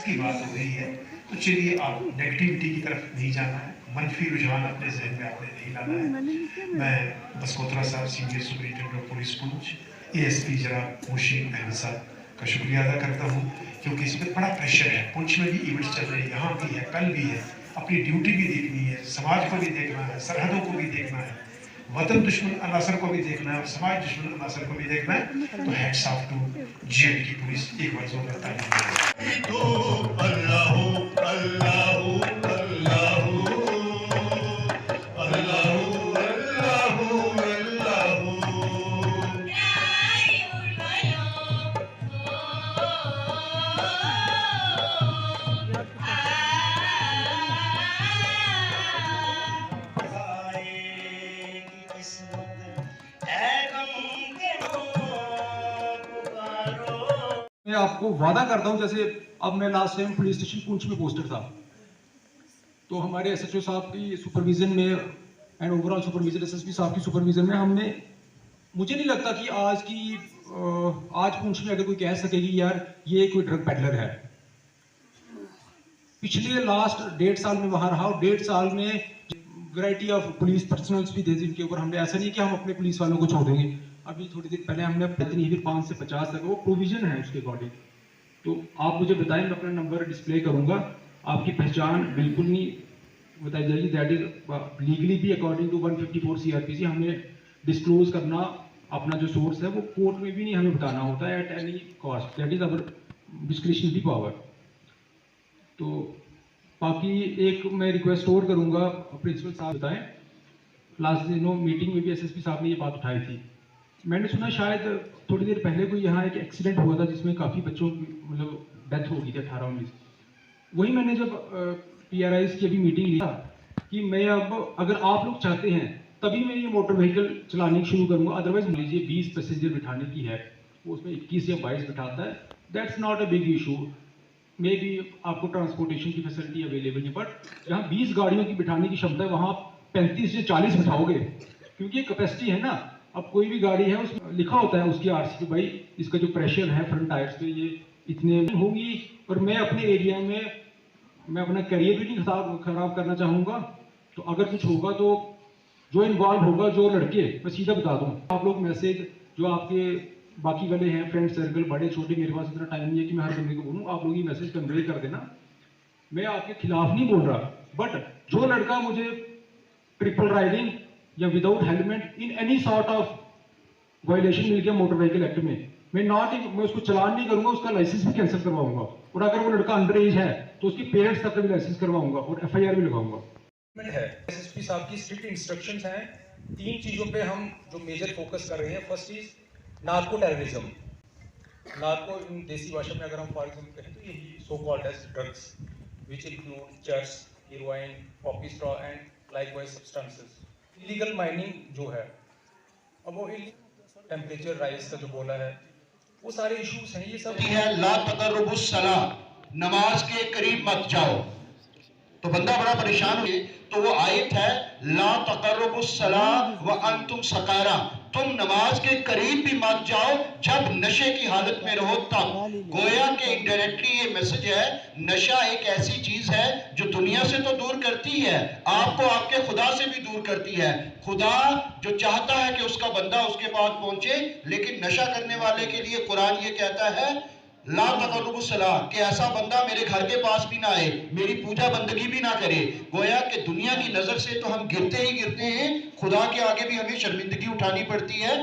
की बात हो रही है, तो चलिए आप नेगेटिविटी की तरफ नहीं जाना है, मनफी रुझान अपने जहन में आपने नहीं लाना है। मैं बसकोतरा साहब senior superintendent of police Poonch ASP जनाब मुशीन अहमद साहब का शुक्रिया अदा करता हूँ, क्योंकि इसमें बड़ा प्रेशर है। पुंछ में भी इवेंट्स चल रहे हैं, यहाँ भी है, कल भी है, अपनी ड्यूटी भी देखनी है, समाज को भी देखना है, सरहदों को भी देखना है, वतन दुश्मन अनासर को भी देखना है और समाज दुश्मन अनासर को भी देखना है। तो हैट्स ऑफ टू जेएंड की पुलिस, एक बार जोरदार तालियां। मैं आपको वादा करता हूं, जैसे अब मैं last time police station Poonch में पोस्टेड था, तो हमारे एसएचओ साहब की सुपरविजन में एंड ओवरऑल सुपरविजन एसएसपी साहब की सुपरविजन में हमने, मुझे नहीं लगता कि आज पुंछ में अगर कोई कह सके कि यार ये कोई ड्रग पेडलर है। पिछले लास्ट 1.5 साल में वहां रहा, 1.5 साल में वैरायटी ऑफ पुलिस पर्सनल्स भी थे जिनके ऊपर हमने, ऐसा नहीं कि हम अपने पुलिस वालों को छोड़ देंगे। अभी थोड़ी देर पहले हमने इतनी ही 5 से 50 तक वो प्रोविजन है उसके अकॉर्डिंग। तो आप मुझे बताएं, मैं अपना नंबर डिस्प्ले करूंगा, आपकी पहचान बिल्कुल नहीं बताई जाएगी। दैट इज लीगली भी अकॉर्डिंग टू 154 सीआरपीसी हमें डिस्क्लोज करना अपना जो सोर्स है वो कोर्ट में भी नहीं हमें बताना होता है at any cost. That is our discretionary power. तो बाकी एक मैं रिक्वेस्ट और करूंगा, प्रिंसिपल साहब बताएं, लास्ट दिनों मीटिंग में भी एसएसपी साहब ने ये बात उठाई थी। मैंने सुना शायद थोड़ी देर पहले कोई यहाँ एक एक्सीडेंट हुआ था जिसमें काफ़ी बच्चों की मतलब डेथ हो गई थी 18-19। वही मैंने जब पीआरआईज की अभी मीटिंग ली था कि मैं अब अगर आप लोग चाहते हैं तभी मैं ये मोटर व्हीकल चलानी शुरू करूँगा, अदरवाइज मान लीजिए 20 पैसेंजर बिठाने की है, वो उसमें 21 या 22 बिठाता है, that's not a big issue. May be आपको ट्रांसपोर्टेशन की फैसिलिटी अवेलेबल है, बट जहाँ 20 गाड़ियों की बिठाने की क्षमता है वहाँ 35 से 40 बिठाओगे, क्योंकि कैपेसिटी है ना। अब कोई भी गाड़ी है उसमें लिखा होता है उसकी आरसी पे, भाई इसका जो प्रेशर है फ्रंट टायर्स पे ये इतने होगी। और मैं अपने एरिया में मैं अपना करियर भी नहीं खराब करना चाहूँगा, तो अगर कुछ होगा तो जो इन्वॉल्व होगा, जो लड़के, मैं सीधा बता दूँ, आप लोग मैसेज जो आपके बाकी वाले हैं फ्रेंड सर्कल बड़े छोटे, मेरे पास इतना टाइम नहीं है कि मैं हर बंदे को बोलूँ, आप लोग ये मैसेज कन्वे कर देना। मैं आपके खिलाफ नहीं बोल रहा, बट जो लड़का मुझे ट्रिपल राइडिंग या without helmet in any sort of violation मिल गया मोटर व्हीकल एक्ट में, मैं उसको चलान नहीं करूंगा, उसका लाइसेंस भी कैंसिल करवाऊंगा। और अगर वो लड़का अंडर एज है तो उसकी पेरेंट्स तक का भी लाइसेंस करवाऊंगा और एफआईआर भी लगाऊंगा। है एसएसपी साहब की स्ट्रिक्ट इंस्ट्रक्शंस हैं। 3 चीजों पे हम जो मेजर फोकस कर रहे हैं। First is narco terrorism. Narco इन देसी भाषा में अगर हम फॉर एग्जांपल कहें तो यही so called as drugs which include charas, heroin, poppy straw and likewise substances. Illegal mining जो है, अब वो टेम्परेचर राइज का जो बोला है, वो सारे इश्यूज हैं। ये सब है ला तकर्रुबुस सला, नमाज के करीब मत जाओ। तो बंदा बड़ा परेशान हुए, तो वो आयत है ला तकर्रुबुस सला व अंतुम सकारा, तुम नमाज के करीब भी मत जाओ जब नशे की हालत में रहो तब। गोया के इनडायरेक्टली ये मैसेज है, नशा एक ऐसी चीज है जो दुनिया से तो दूर करती है, आपको आपके खुदा से भी दूर करती है। खुदा जो चाहता है कि उसका बंदा उसके पास पहुंचे, लेकिन नशा करने वाले के लिए कुरान ये कहता है ला तकर्रुबुस सला, कि ऐसा बंदा मेरे घर के पास भी ना आए, मेरी पूजा बंदगी भी ना करे। गोया कि दुनिया की नजर से तो हम गिरते ही गिरते हैं, खुदा के आगे भी हमें शर्मिंदगी उठानी पड़ती है।